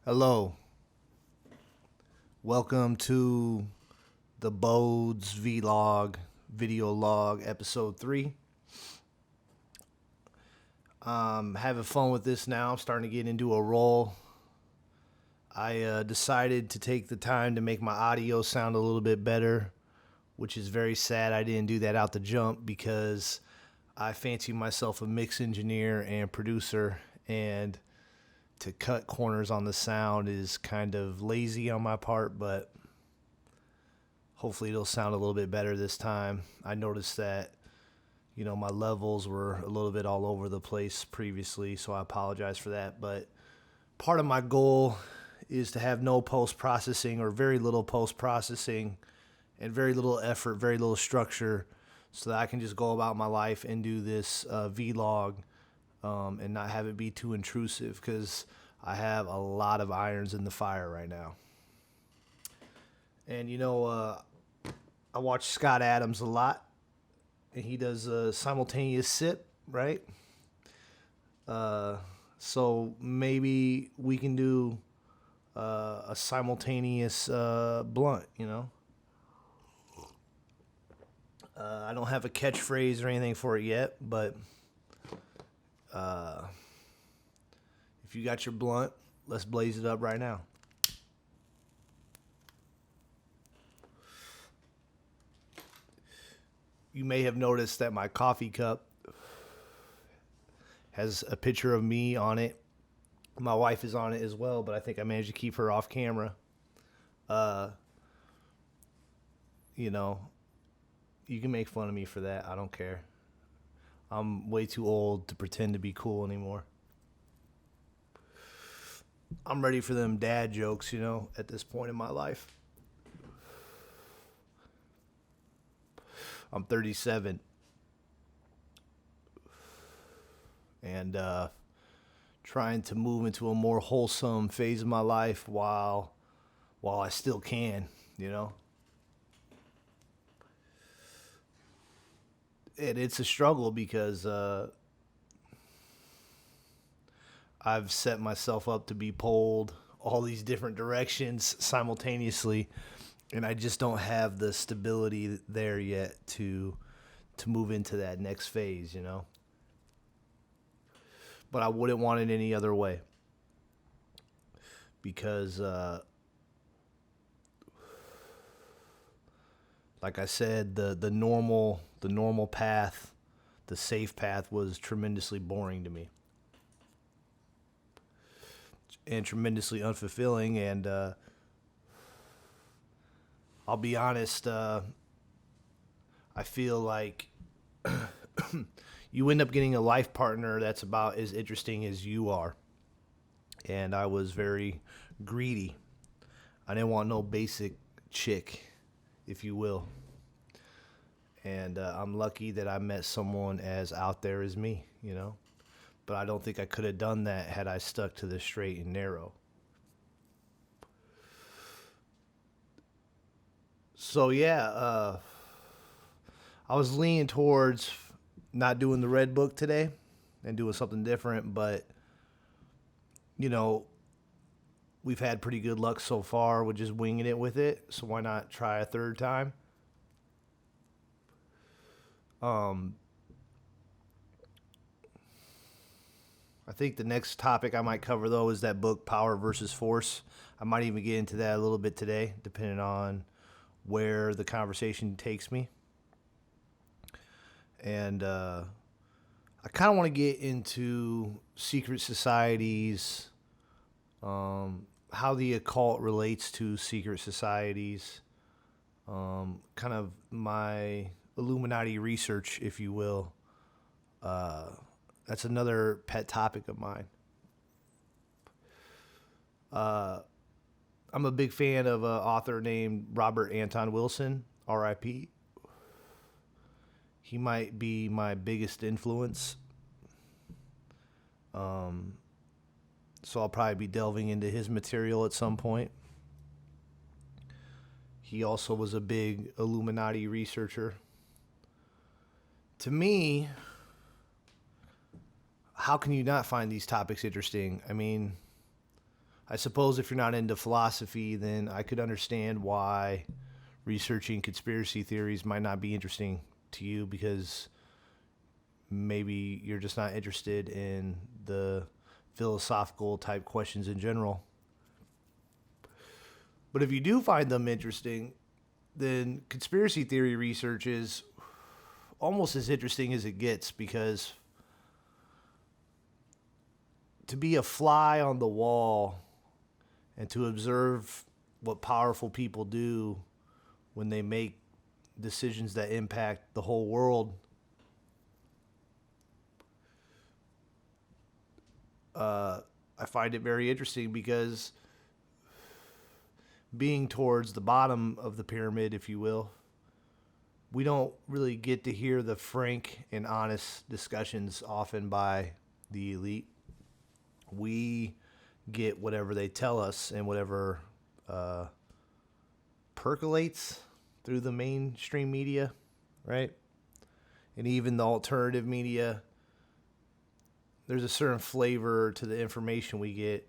Hello. Welcome to the b0des vlog, video log, episode 3. Having fun with this now. I'm starting to get into a role. I decided to take the time to make my audio sound a little bit better, which is very sad I didn't do that out the jump because I fancy myself a mix engineer and producer, and to cut corners on the sound is kind of lazy on my part, but hopefully it'll sound a little bit better this time. I noticed that, my levels were a little bit all over the place previously, so I apologize for that. But part of my goal is to have no post-processing or very little post-processing and very little effort, very little structure, so that I can just go about my life and do this vlog and not have it be too intrusive, because I have a lot of irons in the fire right now. And I watch Scott Adams a lot, and he does a simultaneous sip, right? So maybe we can do a simultaneous blunt, I don't have a catchphrase or anything for it yet, but if you got your blunt, let's blaze it up right now. You may have noticed that my coffee cup has a picture of me on it. My wife is on it as well, but I think I managed to keep her off camera. You can make fun of me for that. I don't care. I'm way too old to pretend to be cool anymore. I'm ready for them dad jokes, at this point in my life. I'm 37. And trying to move into a more wholesome phase of my life while I still can, And it's a struggle because I've set myself up to be pulled all these different directions simultaneously, and I just don't have the stability there yet to move into that next phase, But I wouldn't want it any other way, because like I said, the normal path, the safe path, was tremendously boring to me and tremendously unfulfilling. And I'll be honest, I feel like you end up getting a life partner that's about as interesting as you are. And I was very greedy. I didn't want no basic chick, if you will. And I'm lucky that I met someone as out there as me, But I don't think I could have done that had I stuck to the straight and narrow. So yeah, I was leaning towards not doing the red book today and doing something different, but we've had pretty good luck so far with just winging it with it, so why not try a third time? I think the next topic I might cover, though, is that book, Power versus Force. I might even get into that a little bit today, depending on where the conversation takes me. And I kind of want to get into secret societies, how the occult relates to secret societies, kind of my Illuminati research, if you will. That's another pet topic of mine. I'm a big fan of an author named Robert Anton Wilson, R.I.P. He might be my biggest influence. So I'll probably be delving into his material at some point. He also was a big Illuminati researcher. To me, how can you not find these topics interesting? I mean, I suppose if you're not into philosophy, then I could understand why researching conspiracy theories might not be interesting to you, because maybe you're just not interested in the philosophical type questions in general. But if you do find them interesting, then conspiracy theory research is almost as interesting as it gets, because to be a fly on the wall and to observe what powerful people do when they make decisions that impact the whole world, I find it very interesting, because being towards the bottom of the pyramid, if you will, we don't really get to hear the frank and honest discussions often by the elite. We get whatever they tell us and whatever percolates through the mainstream media, right? And even the alternative media. There's a certain flavor to the information we get,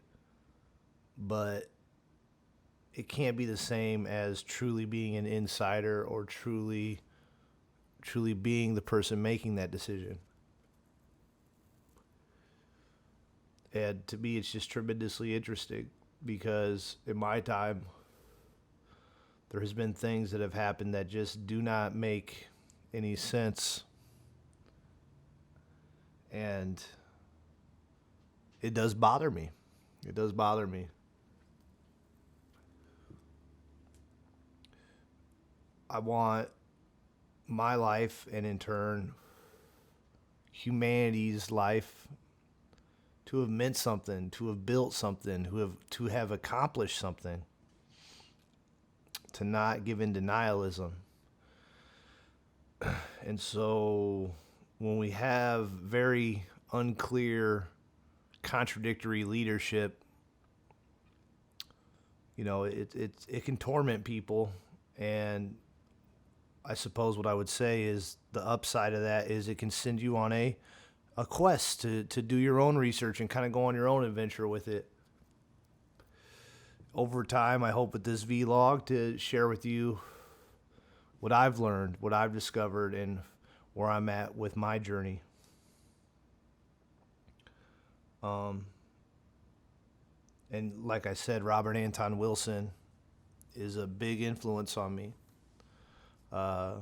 but it can't be the same as truly being an insider or truly being the person making that decision. And to me, it's just tremendously interesting, because in my time, there has been things that have happened that just do not make any sense. And it does bother me. It does bother me. I want my life, and in turn, humanity's life, to have meant something, to have built something, to have accomplished something, to not give in to nihilism. And so when we have very unclear, contradictory leadership, it can torment people. And I suppose what I would say is the upside of that is it can send you on a quest to do your own research and kind of go on your own adventure with it. Over time, I hope with this vlog to share with you what I've learned, what I've discovered, and where I'm at with my journey. And like I said, Robert Anton Wilson is a big influence on me. I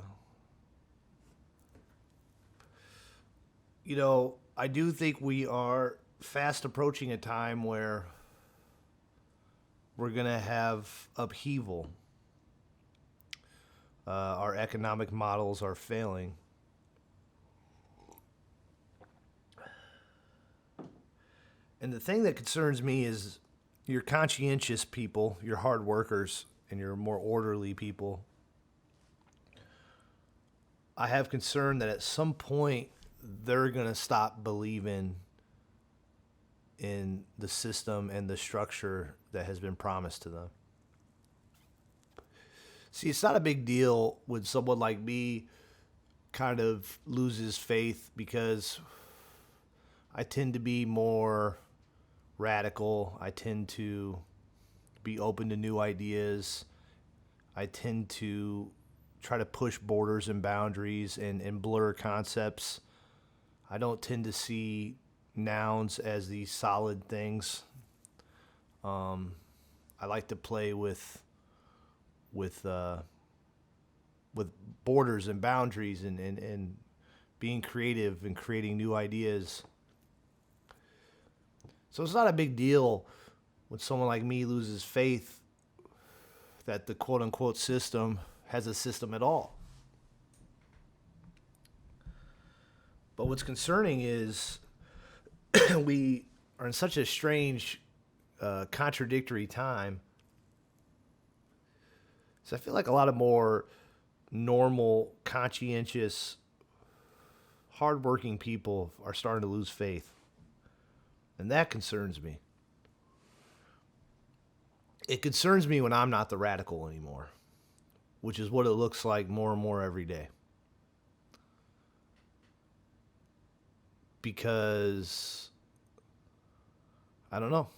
do think we are fast approaching a time where we're going to have upheaval. Our economic models are failing. And the thing that concerns me is your conscientious people, your hard workers, and your more orderly people. I have concern that at some point they're going to stop believing in the system and the structure that has been promised to them. See, it's not a big deal when someone like me kind of loses faith, because I tend to be more radical. I tend to be open to new ideas. I tend to try to push borders and boundaries and blur concepts. I don't tend to see nouns as these solid things. I like to play with borders and boundaries and being creative and creating new ideas. So it's not a big deal when someone like me loses faith that the quote-unquote system has a system at all. But what's concerning is we are in such a strange, contradictory time. So I feel like a lot of more normal, conscientious, hardworking people are starting to lose faith. And that concerns me. It concerns me when I'm not the radical anymore, which is what it looks like more and more every day. Because, I don't know.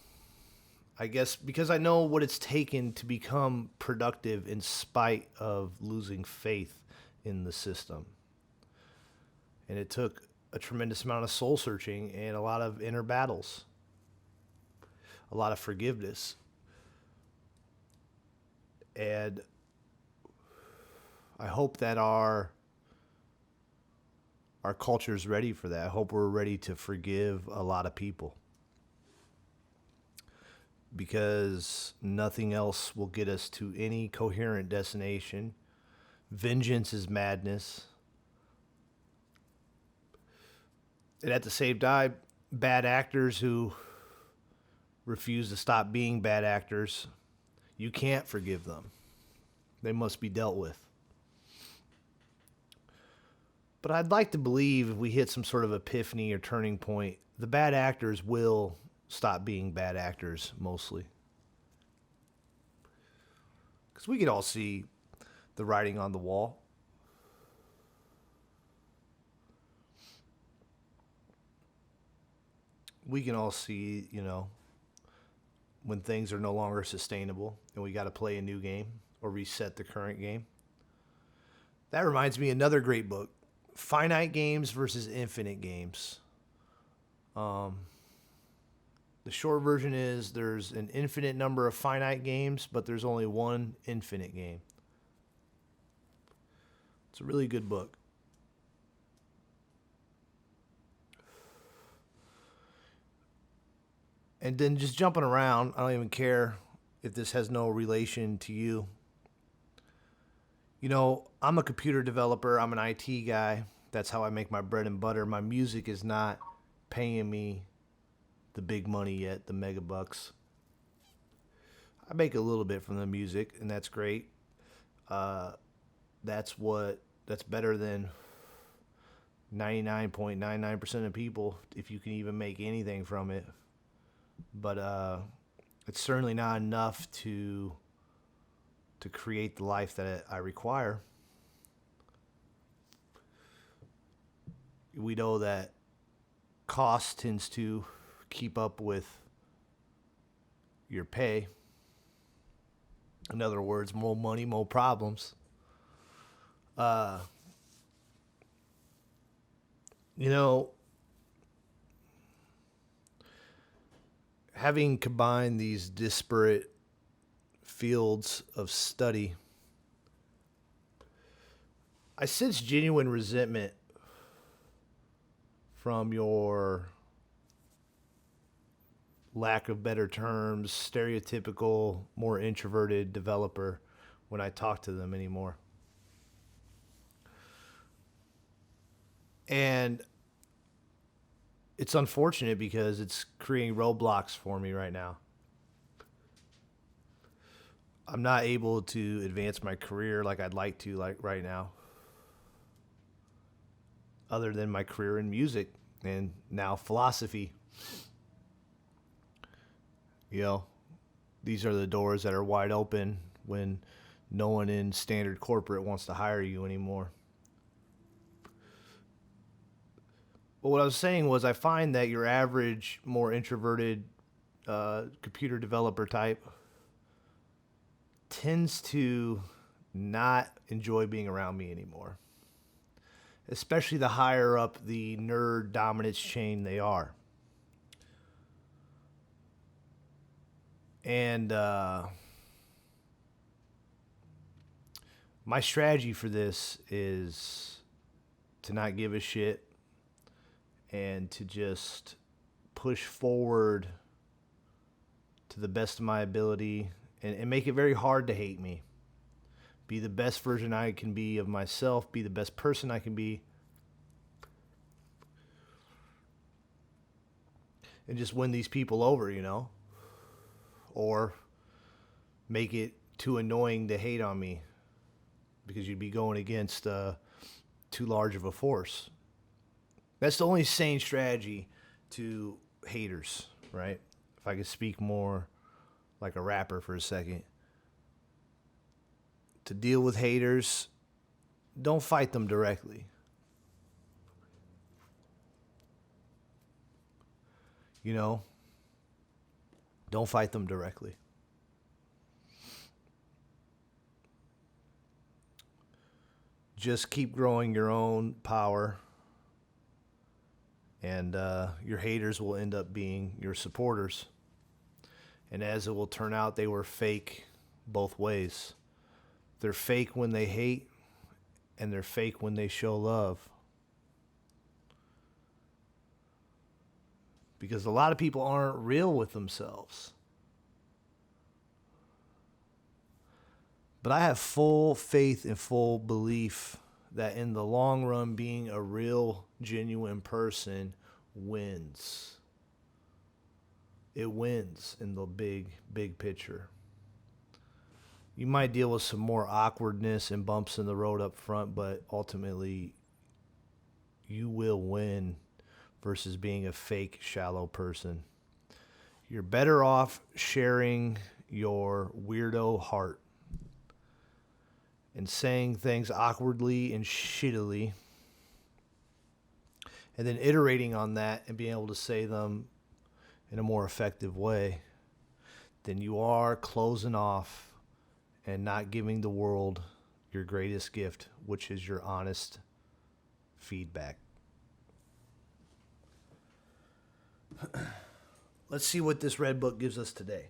I guess because I know what it's taken to become productive in spite of losing faith in the system. And it took a tremendous amount of soul searching and a lot of inner battles, a lot of forgiveness. And I hope that our culture is ready for that. I hope we're ready to forgive a lot of people, because nothing else will get us to any coherent destination. Vengeance is madness. And at the same time, bad actors who refuse to stop being bad actors, you can't forgive them. They must be dealt with. But I'd like to believe if we hit some sort of epiphany or turning point, the bad actors will stop being bad actors mostly. Because we could all see the writing on the wall. We can all see, when things are no longer sustainable and we got to play a new game or reset the current game. That reminds me of another great book, Finite Games versus Infinite Games. The short version is there's an infinite number of finite games, but there's only one infinite game. It's a really good book. And then just jumping around, I don't even care if this has no relation to you. I'm a computer developer. I'm an IT guy. That's how I make my bread and butter. My music is not paying me the big money yet, the mega bucks. I make a little bit from the music, and that's great. That's better than 99.99% of people, if you can even make anything from it. But it's certainly not enough to create the life that I require. We know that cost tends to keep up with your pay. In other words, more money, more problems. Having combined these disparate fields of study, I sense genuine resentment from your, lack of better terms, stereotypical, more introverted developer when I talk to them anymore. And it's unfortunate because it's creating roadblocks for me right now. I'm not able to advance my career like I'd like to, like right now, other than my career in music and now philosophy. These are the doors that are wide open when no one in standard corporate wants to hire you anymore. But what I was saying was I find that your average, more introverted computer developer type tends to not enjoy being around me anymore, especially the higher up the nerd dominance chain they are. And my strategy for this is to not give a shit and to just push forward to the best of my ability and make it very hard to hate me. Be the best version I can be of myself, be the best person I can be. And just win these people over, Or make it too annoying to hate on me because you'd be going against too large of a force. That's the only sane strategy to haters, right? If I could speak more like a rapper for a second. To deal with haters, don't fight them directly. Don't Don't fight them directly. Just keep growing your own power, and your haters will end up being your supporters. And as it will turn out, they were fake both ways. They're fake when they hate, and they're fake when they show love. Because a lot of people aren't real with themselves. But I have full faith and full belief that in the long run, being a real, genuine person wins. It wins in the big, big picture. You might deal with some more awkwardness and bumps in the road up front, but ultimately, you will win versus being a fake, shallow person. You're better off sharing your weirdo heart and saying things awkwardly and shittily, and then iterating on that and being able to say them in a more effective way than you are closing off and not giving the world your greatest gift, which is your honest feedback. Let's see what this red book gives us today.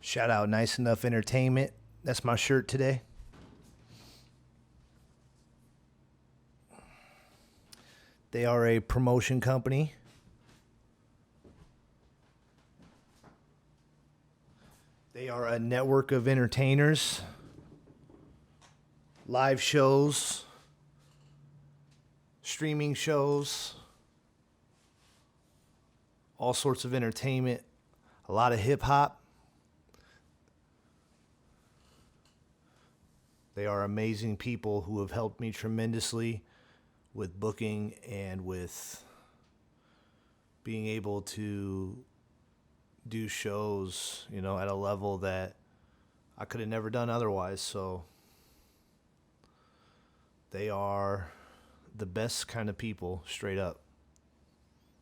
Shout out Nice Enough Entertainment. That's my shirt today. They are a promotion company. They are a network of entertainers, live shows, streaming shows, all sorts of entertainment, a lot of hip hop. They are amazing people who have helped me tremendously with booking and with being able to do shows, at a level that I could have never done otherwise. So they are the best kind of people, straight up.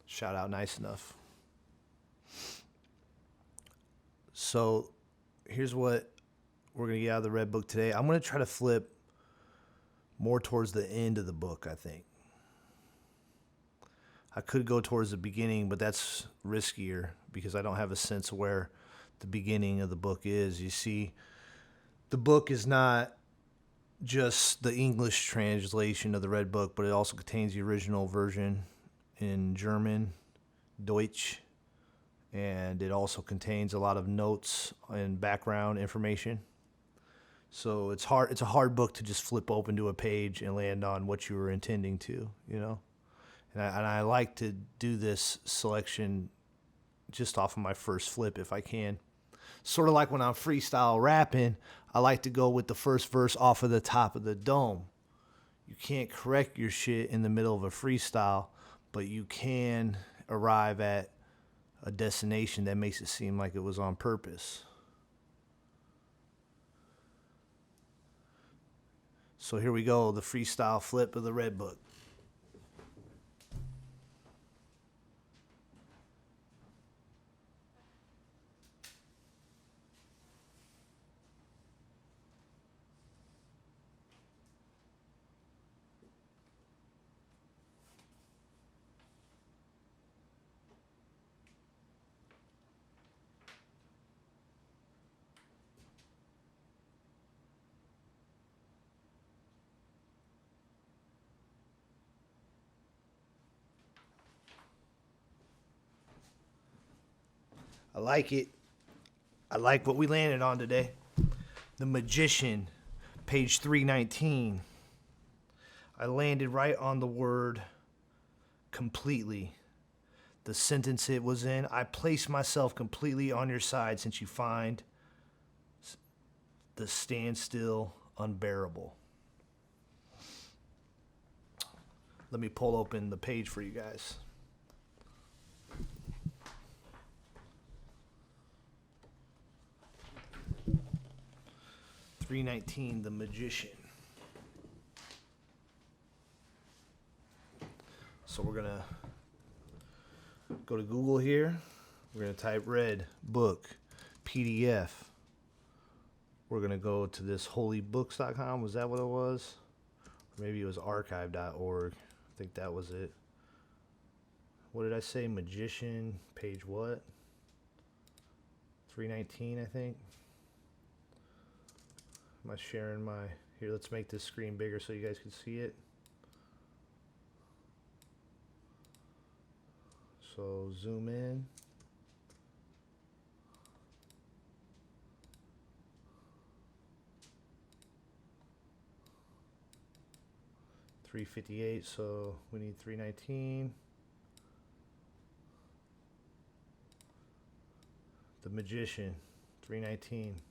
Shout out Nice Enough. So here's what we're going to get out of the red book today. I'm going to try to flip more towards the end of the book, I think. I could go towards the beginning, but that's riskier because I don't have a sense of where the beginning of the book is. You see, the book is not just the English translation of the red book, but it also contains the original version in German, Deutsch, and it also contains a lot of notes and background information. So it's hard. It's a hard book to just flip open to a page and land on what you were intending to, And I like to do this selection just off of my first flip if I can. Sort of like when I'm freestyle rapping, I like to go with the first verse off of the top of the dome. You can't correct your shit in the middle of a freestyle, but you can arrive at a destination that makes it seem like it was on purpose. So here we go, the freestyle flip of the red book. I like it. I like what we landed on today. The Magician Page 319. I landed right on the word completely. The sentence it was in, I place myself completely on your side since you find the standstill unbearable. Let me pull open the page for you guys. .319, The Magician. So we're gonna go to Google here. We're gonna type red book PDF. We're gonna go to this holybooks.com. Was that what it was? Or maybe it was archive.org. I think that was it. What did I say? Magician, page what? 319, I think. Am I sharing my... Here, let's make this screen bigger so you guys can see it. So, zoom in. .358, so we need 319. The Magician, 319.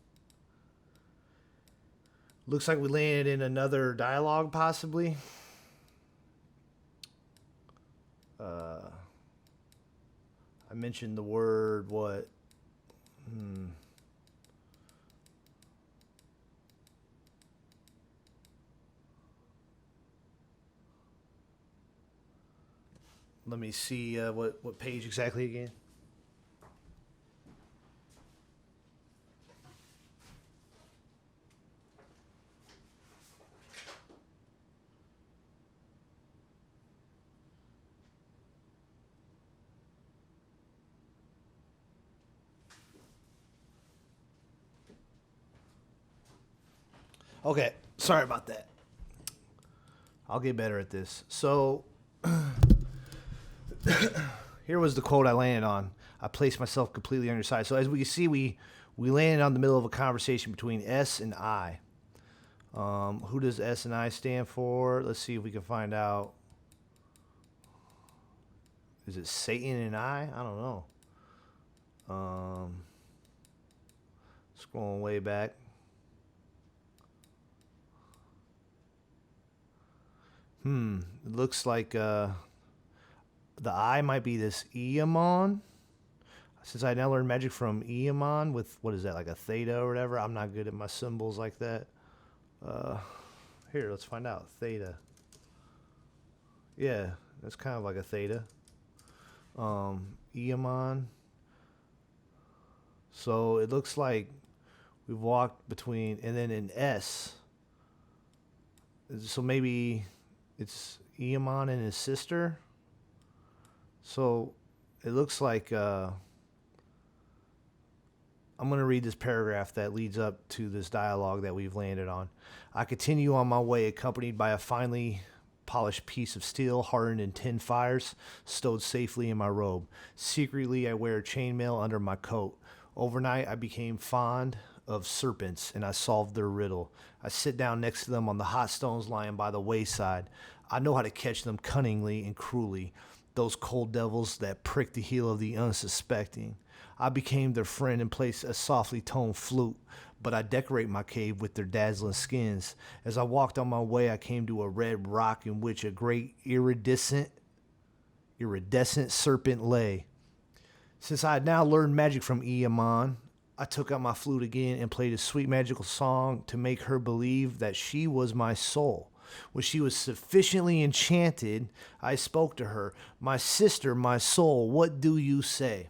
Looks like we landed in another dialogue, possibly. I mentioned the word what? Let me see what page exactly again. Okay, sorry about that. I'll get better at this. So, here was the quote I landed on. I placed myself completely on your side. So as we can see, we landed on the middle of a conversation between S and I. Who does S and I stand for? Let's see if we can find out. Is it Satan and I? I don't know. Scrolling way back. It looks like the I might be this Eamon. Since I now learned magic from Eamon with, what is that, like a theta or whatever? I'm not good at my symbols like that. Here, let's find out. Theta. Yeah, that's kind of like a theta. Eamon. So it looks like we've walked between, and then an S. So maybe it's Eamon and his sister. So it looks like I'm going to read this paragraph that leads up to this dialogue that we've landed on. I continue on my way, accompanied by a finely polished piece of steel hardened in 10 fires, stowed safely in my robe. Secretly, I wear chainmail under my coat. Overnight, I became fond of serpents, and I solved their riddle. I sit down next to them on the hot stones lying by the wayside. I know how to catch them cunningly and cruelly, those cold devils that prick the heel of the unsuspecting. I became their friend and placed a softly toned flute, but I decorate my cave with their dazzling skins. As I walked on my way, I came to a red rock in which a great iridescent serpent lay. Since I had now learned magic from Eamon, I took out my flute again and played a sweet magical song to make her believe that she was my soul. When she was sufficiently enchanted, I spoke to her, "My sister, my soul, what do you say?"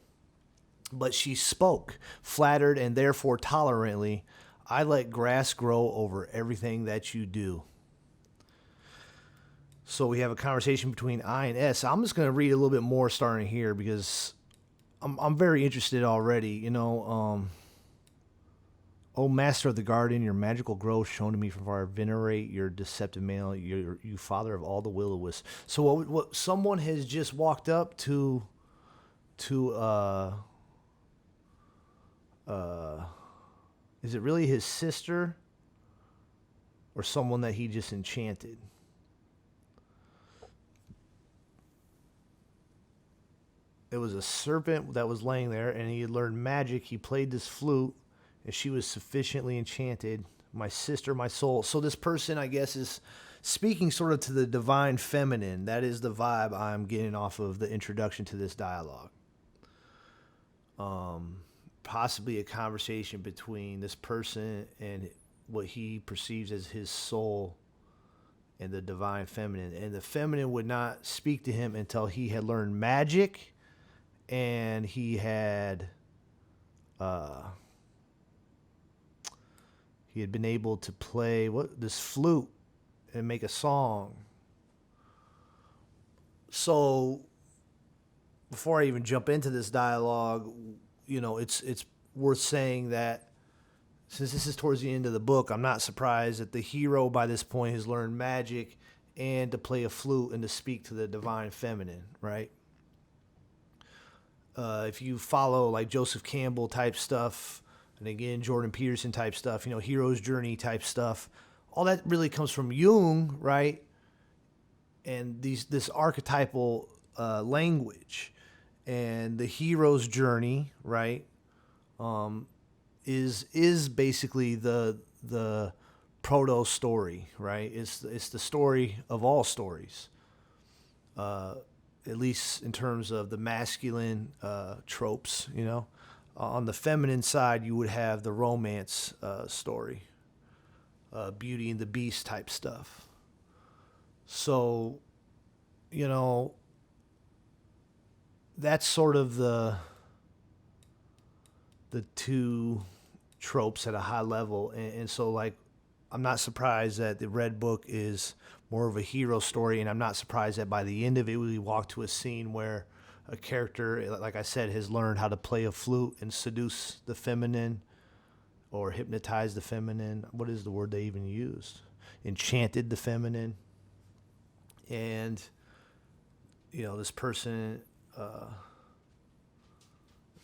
But she spoke, flattered and therefore tolerantly, "I let grass grow over everything that you do." So we have a conversation between I and S. I'm just going to read a little bit more starting here because I'm very interested already. You know, "O master of the garden, your magical growth shown to me from far, venerate your deceptive male, you father of all the will-o-wisps." So what someone has just walked up to is it really his sister? or someone that he just enchanted. It was a serpent that was laying there, and he had learned magic. He played this flute, and she was sufficiently enchanted. My sister, my soul. So this person, I guess, is speaking sort of to the divine feminine. That is the vibe I'm getting off of the introduction to this dialogue. Possibly a conversation between this person and what he perceives as his soul and the divine feminine. And the feminine would not speak to him until he had learned magic and he had been able to play this flute and make a song. So before I even jump into this dialogue, it's worth saying that since this is towards the end of the book, I'm not surprised that the hero by this point has learned magic and to play a flute and to speak to the divine feminine, right? If you follow like Joseph Campbell type stuff, and again, Jordan Peterson type stuff, hero's journey type stuff, all that really comes from Jung, right? And this archetypal language. And the hero's journey, right, is basically the proto story, right? It's the story of all stories, at least in terms of the masculine tropes. On the feminine side, you would have the romance story, Beauty and the Beast type stuff. So, that's sort of the two tropes at a high level. And so, like, I'm not surprised that the Red Book is more of a hero story, and I'm not surprised that by the end of it, we walk to a scene where a character, like I said, has learned how to play a flute and seduce the feminine or hypnotize the feminine. What is the word they even used? Enchanted the feminine. And, this person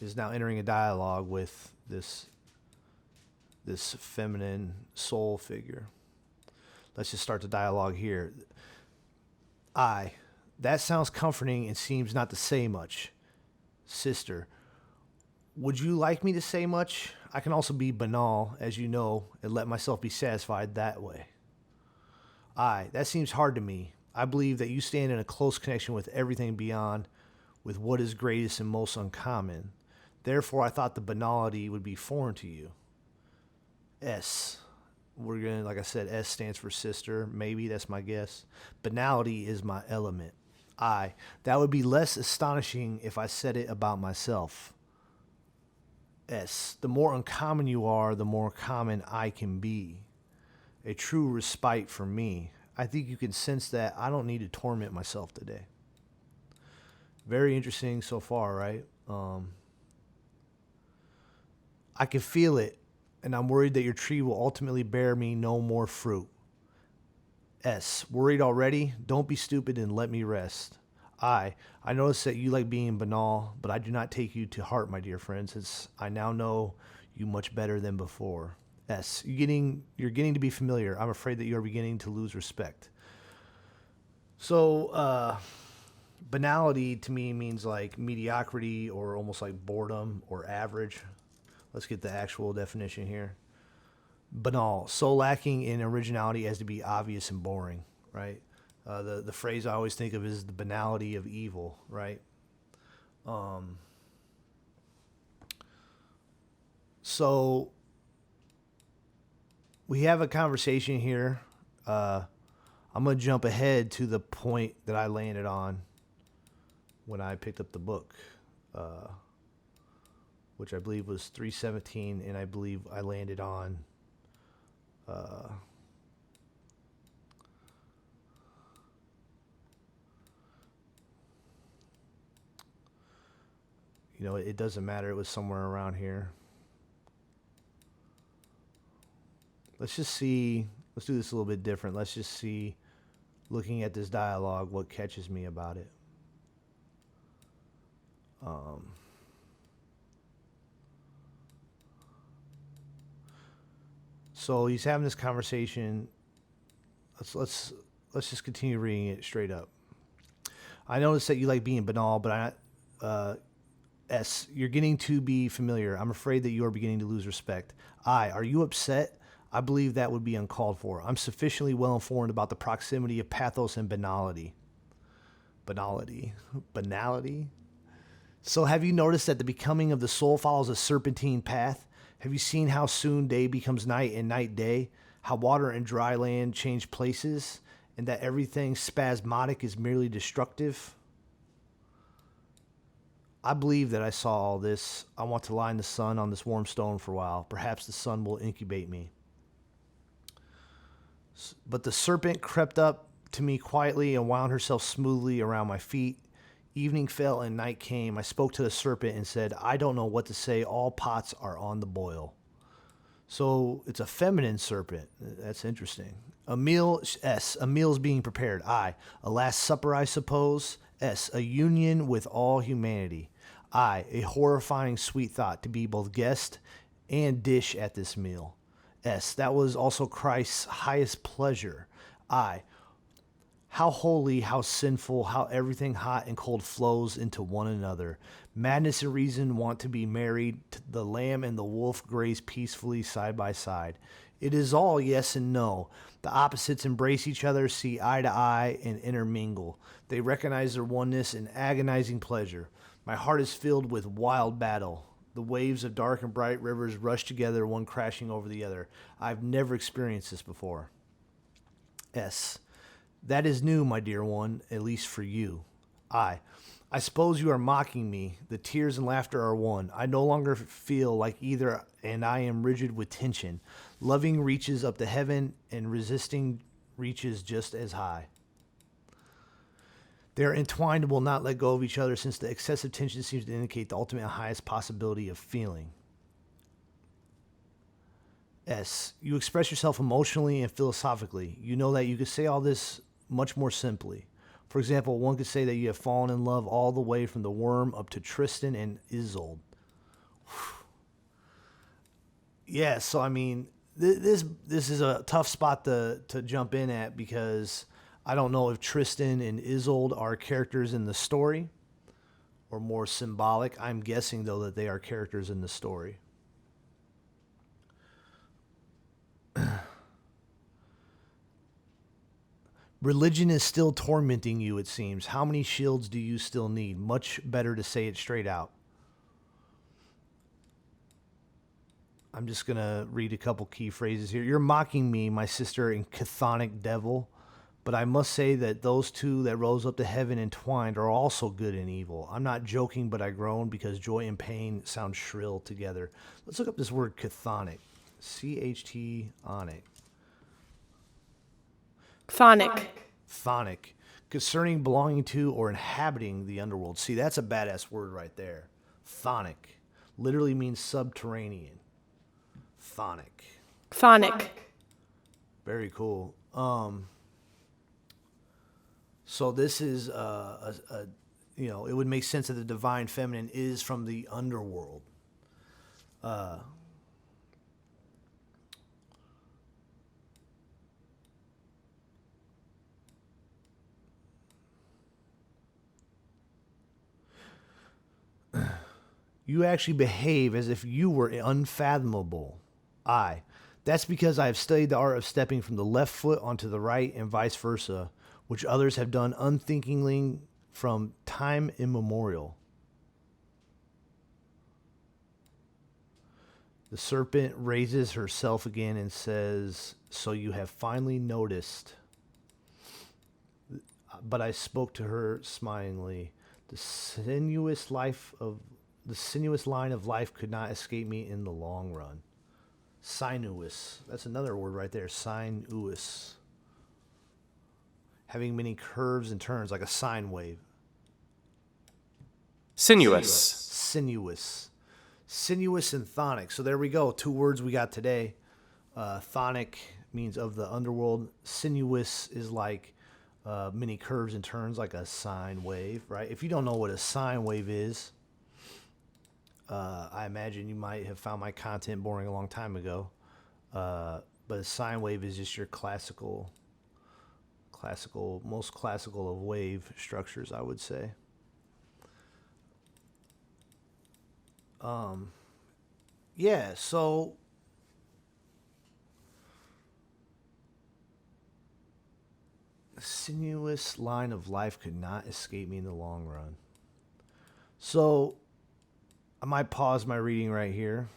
is now entering a dialogue with this feminine soul figure. Let's just start the dialogue here. That sounds comforting and seems not to say much. Sister, would you like me to say much? I can also be banal, as you know, and let myself be satisfied that way. That seems hard to me. I believe that you stand in a close connection with everything beyond, with what is greatest and most uncommon. Therefore, I thought the banality would be foreign to you. S. We're going to, like I said, S stands for sister. Maybe, that's my guess. Banality is my element. That would be less astonishing if I said it about myself. S. The more uncommon you are, the more common I can be. A true respite for me. I think you can sense that I don't need to torment myself today. Very interesting so far, right? I can feel it, and I'm worried that your tree will ultimately bear me no more fruit. S. Worried already? Don't be stupid and let me rest. I notice that you like being banal, but I do not take you to heart, my dear friend, since I now know you much better than before. S. You're getting to be familiar. I'm afraid that you are beginning to lose respect. So, banality to me means like mediocrity or almost like boredom or average. Let's get the actual definition here. Banal, so lacking in originality as to be obvious and boring, right? The phrase I always think of is the banality of evil, right? So we have a conversation here. I'm going to jump ahead to the point that I landed on when I picked up the book, which I believe was 317, and I believe I landed on it doesn't matter. It was somewhere around here. Let's just see. Let's do this a little bit different. Let's just see, looking at this dialogue, what catches me about it. So he's having this conversation Let's just continue reading it straight up. I noticed that you like being banal, but you're getting to be familiar. I'm afraid that you are beginning to lose respect. Are you upset? I believe that would be uncalled for. I'm sufficiently well informed about the proximity of pathos and banality. Banality? So have you noticed that the becoming of the soul follows a serpentine path? Have you seen how soon day becomes night and night day? How water and dry land change places? And that everything spasmodic is merely destructive? I believe that I saw all this. I want to lie in the sun on this warm stone for a while. Perhaps the sun will incubate me. But the serpent crept up to me quietly and wound herself smoothly around my feet. Evening fell and night came. I spoke to the serpent and said, I don't know what to say. All pots are on the boil. So it's a feminine serpent. That's interesting. A meal, S, a meal is being prepared. A last supper, I suppose. S, a union with all humanity. A horrifying sweet thought to be both guest and dish at this meal. S, that was also Christ's highest pleasure. How holy, how sinful, how everything hot and cold flows into one another. Madness and reason want to be married. The lamb and the wolf graze peacefully side by side. It is all yes and no. The opposites embrace each other, see eye to eye, and intermingle. They recognize their oneness in agonizing pleasure. My heart is filled with wild battle. The waves of dark and bright rivers rush together, one crashing over the other. I've never experienced this before. S. That is new, my dear one, at least for you. I suppose you are mocking me. The tears and laughter are one. I no longer feel like either, and I am rigid with tension. Loving reaches up to heaven, and resisting reaches just as high. They are entwined and will not let go of each other, since the excessive tension seems to indicate the ultimate and highest possibility of feeling. S. You express yourself emotionally and philosophically. You know that you could say all this much more simply. For example, one could say that you have fallen in love all the way from the worm up to Tristan and Isolde. Yeah, so I mean, this is a tough spot to jump in at, because I don't know if Tristan and Isolde are characters in the story or more symbolic. I'm guessing, though, that they are characters in the story. Religion is still tormenting you, it seems. How many shields do you still need? Much better to say it straight out. I'm just going to read a couple key phrases here. You're mocking me, my sister, and chthonic devil. But I must say that those two that rose up to heaven entwined are also good and evil. I'm not joking, but I groan because joy and pain sound shrill together. Let's look up this word chthonic. C-H-T-onic. Chthonic. Chthonic. Concerning, belonging to, or inhabiting the underworld. See, that's a badass word right there. Chthonic. Literally means subterranean. Chthonic. Chthonic. Very cool. So this is it would make sense that the divine feminine is from the underworld. You actually behave as if you were unfathomable. That's because I have studied the art of stepping from the left foot onto the right and vice versa, which others have done unthinkingly from time immemorial. The serpent raises herself again and says, so you have finally noticed. But I spoke to her smilingly. The sinuous line of life could not escape me in the long run. Sinuous. That's another word right there. Sinuous. Having many curves and turns, like a sine wave. Sinuous. Sinuous. Sinuous and chthonic. So there we go. 2 words we got today. Chthonic means of the underworld. Sinuous is like many curves and turns, like a sine wave, right? If you don't know what a sine wave is, I imagine you might have found my content boring a long time ago. But a sine wave is just your classical most classical of wave structures, I would say. Yeah, so a sinuous line of life could not escape me in the long run. So I might pause my reading right here.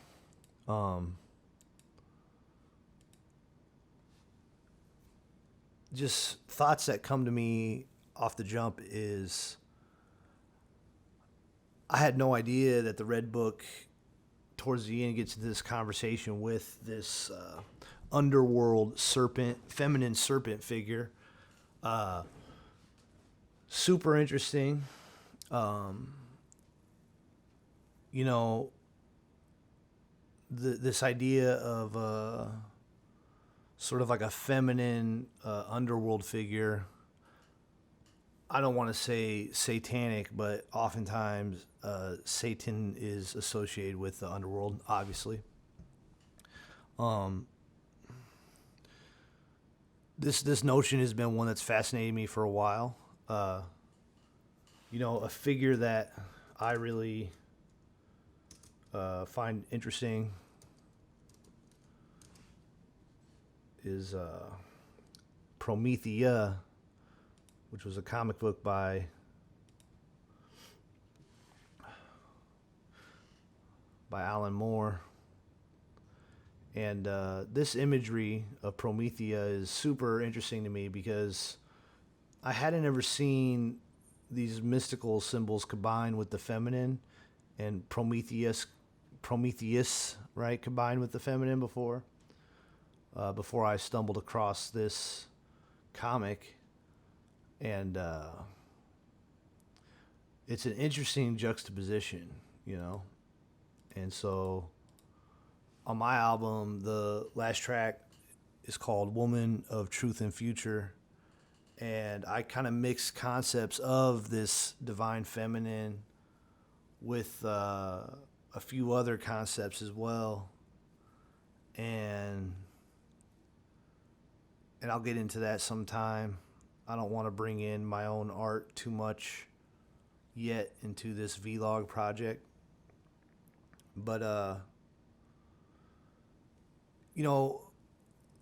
Just thoughts that come to me off the jump is I had no idea that the Red Book towards the end gets into this conversation with this underworld serpent, feminine serpent figure. Super interesting. You know, this idea of sort of like a feminine underworld figure. I don't want to say satanic, but oftentimes Satan is associated with the underworld, obviously. This notion has been one that's fascinated me for a while. A figure that I really find interesting is Promethea, which was a comic book by Alan Moore. And this imagery of Promethea is super interesting to me because I hadn't ever seen these mystical symbols combined with the feminine, and Prometheus, right, combined with the feminine before I stumbled across this comic. And it's an interesting juxtaposition, And so on my album, the last track is called Woman of Truth and Future. And I kind of mix concepts of this divine feminine with a few other concepts as well. And I'll get into that sometime. I don't want to bring in my own art too much yet into this vlog project. But,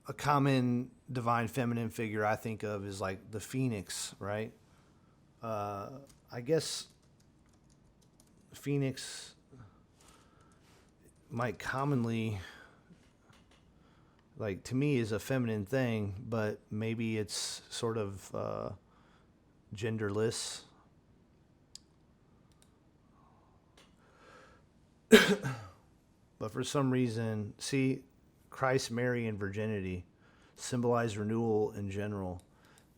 a common divine feminine figure I think of is like the phoenix, right? I guess phoenix might commonly, like, to me is a feminine thing, but maybe it's sort of genderless. But for some reason, see, Christ, Mary, and virginity symbolize renewal in general.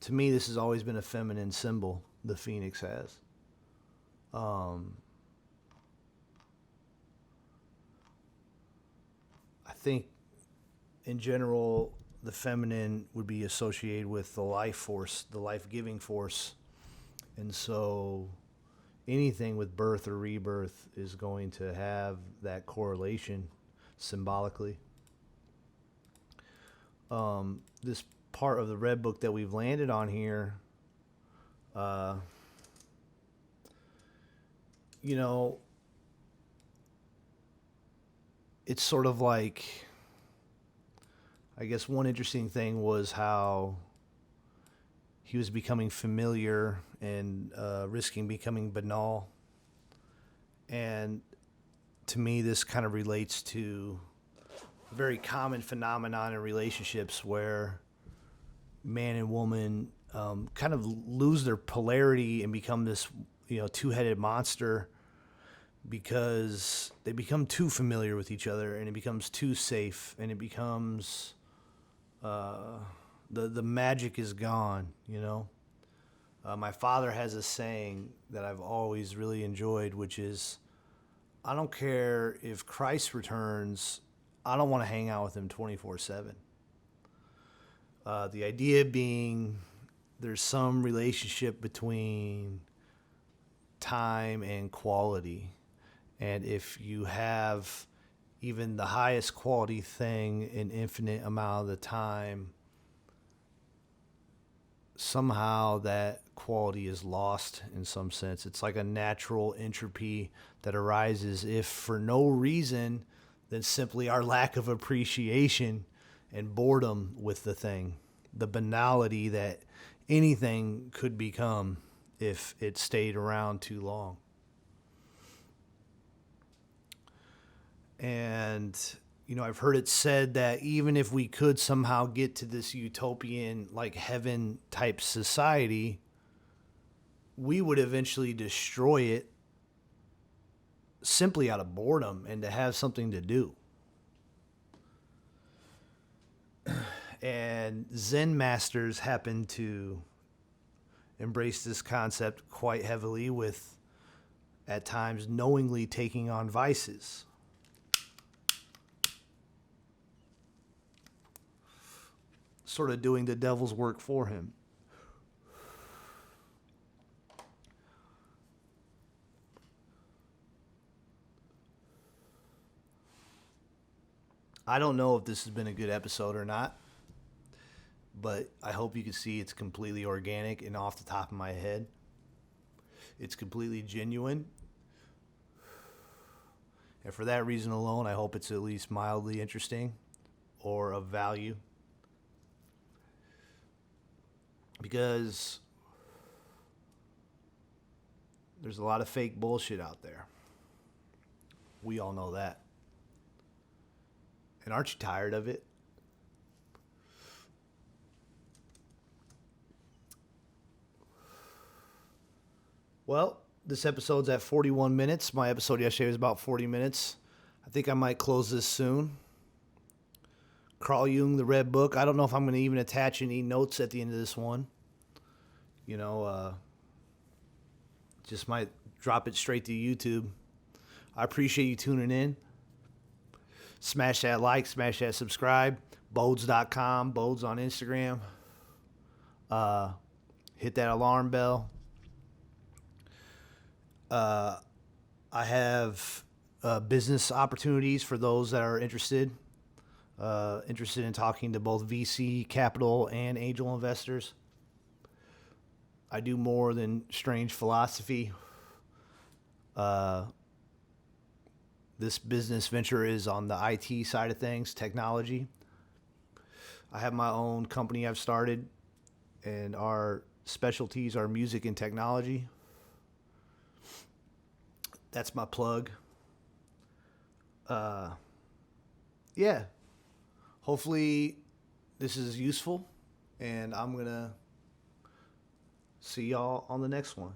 To me, this has always been a feminine symbol, the phoenix has. I think in general, the feminine would be associated with the life force, the life-giving force. And so anything with birth or rebirth is going to have that correlation symbolically. This part of the Red Book that we've landed on here, it's sort of like, I guess one interesting thing was how he was becoming familiar and risking becoming banal. And to me, this kind of relates to a very common phenomenon in relationships where man and woman kind of lose their polarity and become this, two-headed monster because they become too familiar with each other, and it becomes too safe, and it becomes the magic is gone, My father has a saying that I've always really enjoyed, which is, I don't care if Christ returns, I don't want to hang out with him 24/7. The idea being there's some relationship between time and quality. And if you have even the highest quality thing an infinite amount of the time, somehow that quality is lost in some sense. It's like a natural entropy that arises if for no reason than simply our lack of appreciation and boredom with the thing. The banality that anything could become if it stayed around too long. And, I've heard it said that even if we could somehow get to this utopian, like heaven type society, we would eventually destroy it simply out of boredom and to have something to do. And Zen masters happen to embrace this concept quite heavily with, at times, knowingly taking on vices. Sort of doing the devil's work for him. I don't know if this has been a good episode or not, but I hope you can see it's completely organic and off the top of my head. It's completely genuine. And for that reason alone, I hope it's at least mildly interesting or of value. Because there's a lot of fake bullshit out there. We all know that. And aren't you tired of it? Well, this episode's at 41 minutes. My episode yesterday was about 40 minutes. I think I might close this soon. Carl Jung, The Red Book. I don't know if I'm going to even attach any notes at the end of this one. Just might drop it straight to YouTube. I appreciate you tuning in. Smash that like, smash that subscribe. b0des.com, b0des on Instagram. Hit that alarm bell. I have business opportunities for those that are interested in talking to both VC, capital, and angel investors. I do more than strange philosophy. This business venture is on the IT side of things, technology. I have my own company I've started, and our specialties are music and technology. That's my plug. Yeah. Hopefully this is useful, and I'm going to see y'all on the next one.